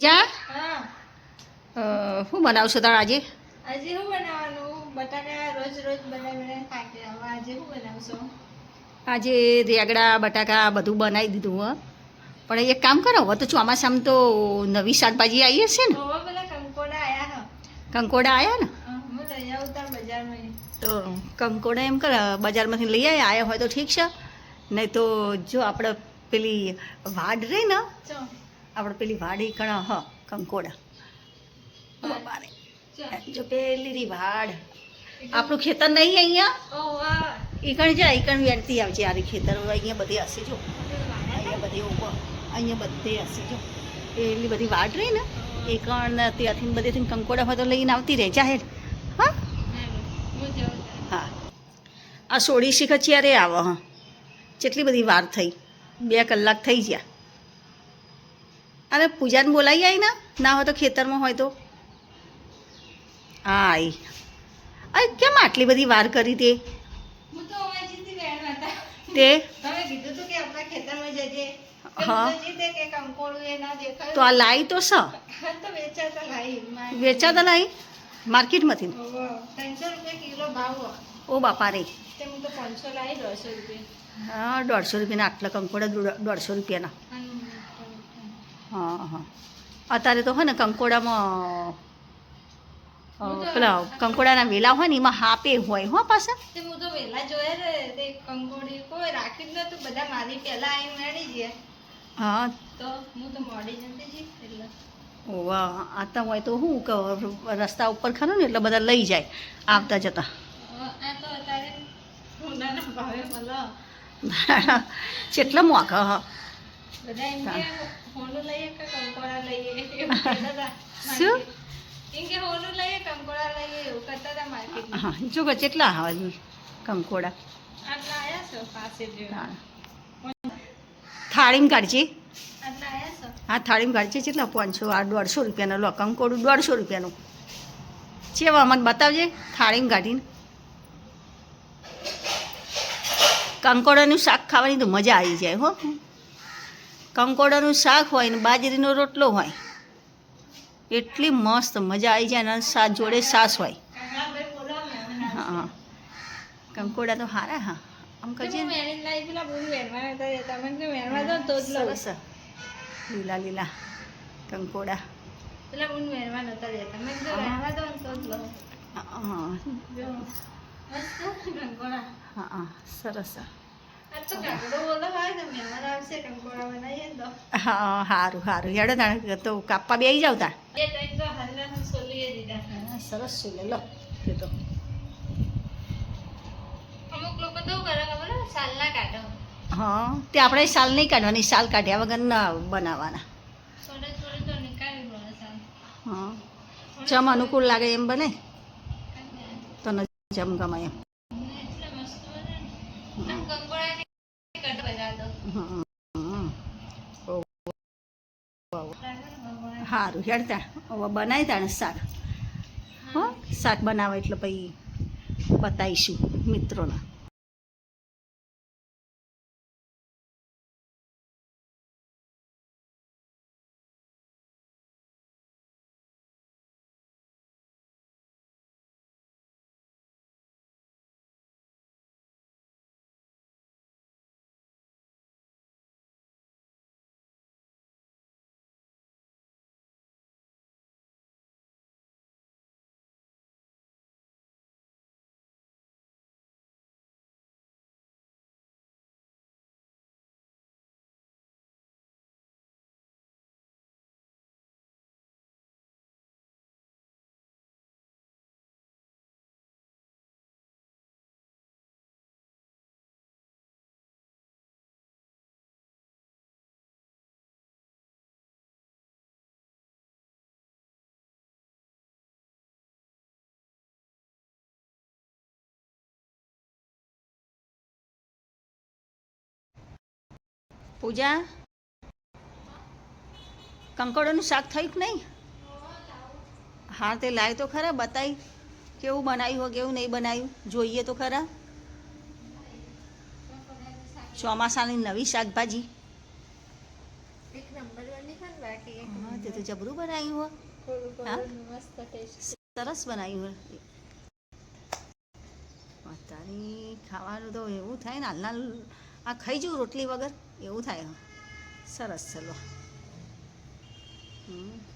જા હા શું બનાવશો તાર આજે? આજે શું બનાવવાનું? બટાકા રોજ રોજ બનાવીને થાકી હવે આજે શું બનાવશો? આજે રેગડા બટાકા બધું બનાવી દીધું હો. પણ એક કામ કરો, હવે તો ચોમાસામાં તો નવી શાકભાજી આવી હશે ને? હવે પેલા કંકોડા આયા કંકોડા આવ્યા ને? હું લઈ આવું તાર બજારમાં. તો કંકોડા એમ કર બજારમાંથી લઈ આવ્યા હોય તો ઠીક છે, નહીં તો જો આપણે પેલી વાડ રહી ને, ચો આપણે પેલી વાડી કણા કંકોડા બારે ચો જો પેલી રી વાડ આપણું ખેતર નહીં અહીંયા, ઓ વાહ ઈકણ જાય ઈકણ વેરતી આવશે આરી ખેતર અહીંયા બધે હશે જો, અહીંયા બધે ઉપર અહીંયા બધે હશે જો પેલી બધી વાડ રહી ને એ કણ ત્યાંથી બધેથી કંકોડા હોય તો લઈને આવતી રહે જાહેર. હા હું જાઉં હા આ સોળી શીખ ક્યારે આવો? હા કેટલી બધી વાર થઈ, 2 કલાક થઈ ગયા. અરે પૂજાને બોલાવી આવી ના હોય તો ખેતરમાં હોય તો હા આવી. અરે કેમ આટલી બધી વાર કરી તે? હું તો અવાજીથી બેઠા હતા. તે તમે કીધું તું કે આપણા ખેતરમાં જજે. હા. તો જીતે કે કંકોડું એ ના દેખાય. તો આ લાવી તો સ તો વેચાતા લાવી. વેચાતા લાવી માર્કેટમાંથી? 300 રૂપિયા કિલો ભાવ હોય. ઓ બાપા રે. તે હું તો 500 લાવી 150 રૂપિયા. હા 150 રૂપિયાના આટલા કંકોડા 150 રૂપિયાના. હા હા અત્યારે તો હોય ને કંકોડામાં પેલા કંકોડાના વેલા હોય ને એમાં હાપે હોય હો પાછા. તે હું તો વેલા જોયા રે તે કંકોડી કોઈ રાખી જ નતું, બધા મારી પહેલા આવીને મેળી ગયા. હા તો હું તો મોડી જતી જી એટલે ઓવા આતા હોય તો શું કે રસ્તા ઉપર ખરો ને એટલે બધા લઈ જાય આવતા જતા. આ તો અત્યારે સોનાના ભાવે મળે. કેટલા મોંઘા હા. બધા એમ કે હોનું લઈએ કે કંકોડા લઈએ એવું કહેતા હતા. શું? એમ કે હોનું લઈએ કંકોડા લઈએ એવું કરતા હતા માર્કેટમાં. હા જો કે કેટલા આવે કંકોડા? આટલા આયા છો પાસે જ. થાળીમાં કાઢજે. આટલા આયા છો. હા થાળીમાં કાઢજે. કેટલા 500 આ 150 રૂપિયાનો લો કંકોડું 150 રૂપિયાનું. ચેવા મને બતાવજે થાળીમાં કાઢીને. કંકોડાનું શાક ખાવાની તો મજા આવી જાય હો. કંકોડાનું શાક હોય ને બાજરીનો રોટલો હોય એટલી મસ્ત મજા આવી જાય ને જોડે છાશ હોય. કંગલાભાઈ બોલો ને. હા કંકોડા તો સારા. હા આમ કરજે હું મેળીને લાવી પેલા બહુ વેરવાના હતા. તમે કે વેરવા દો તો જ લો. સરસ લીલા લીલા કંકોડા. પેલા બહુ વેરવા નતા દેતા. મેં કીધું વેરવા દો ને તો જ લો. હા જો મસ્ત કંકોડા. હા સરસ. આ તો કાકડો બોલો હોય તો મહેમાન આવશે કંકોડા બનાવીએ ને તો. હા સારું સારું હેડો તાણે તો કાપવા બે આવી જાવ તાણ. એ ટાઈમ તો હલ્લા સોલીએ દીધા. સરસ છે લે લો તે તો. અમુક લોકો તો કરે ખબર હે? સાલના કાઢો. હા તે આપણે સાલ નહીં કાઢવાની, સાલ કાઢ્યા વગર ના બનાવવાના. થોડે થોડે તો નીકાળી પડે સાલ. હા જમ અનુકૂળ લાગે એમ બને તને જમ ગમે એમ. એટલે મસ્ત બને ને. આમ કંકોડાની કટ બના દો. સારું હેડતા હવે બનાવી તાણે શાક. હો શાક બનાવે એટલે પછી બતાવીશું મિત્રોને. પૂજા કંકોડાનું શાક થયું કે નહીં? હા તે લાય તો ખરા બતાવી કેવું બનાવ્યું હોય કેવું નહીં બનાવ્યું જોઈએ તો ખરા. ચોમાસાની નવી શાકભાજી એક નંબર વાળી છે ને બાકી તે તો જબરું બનાવ્યું હો. થોડું હા? થોડું મસ્ત ટેસ્ટ. સરસ બનાવ્યું હો. તારી ખાવાનું તો એવું થાય ને હાલના આ ખાઈ જવું રોટલી વગર એવું થાય હો. સરસ ચલો.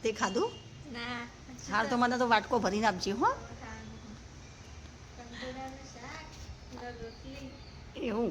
તે ખાધું? ના હાર તો મને તો વાટકો ભરીને આપજે હો. કંકોડાનું શાક રોટલી. એવું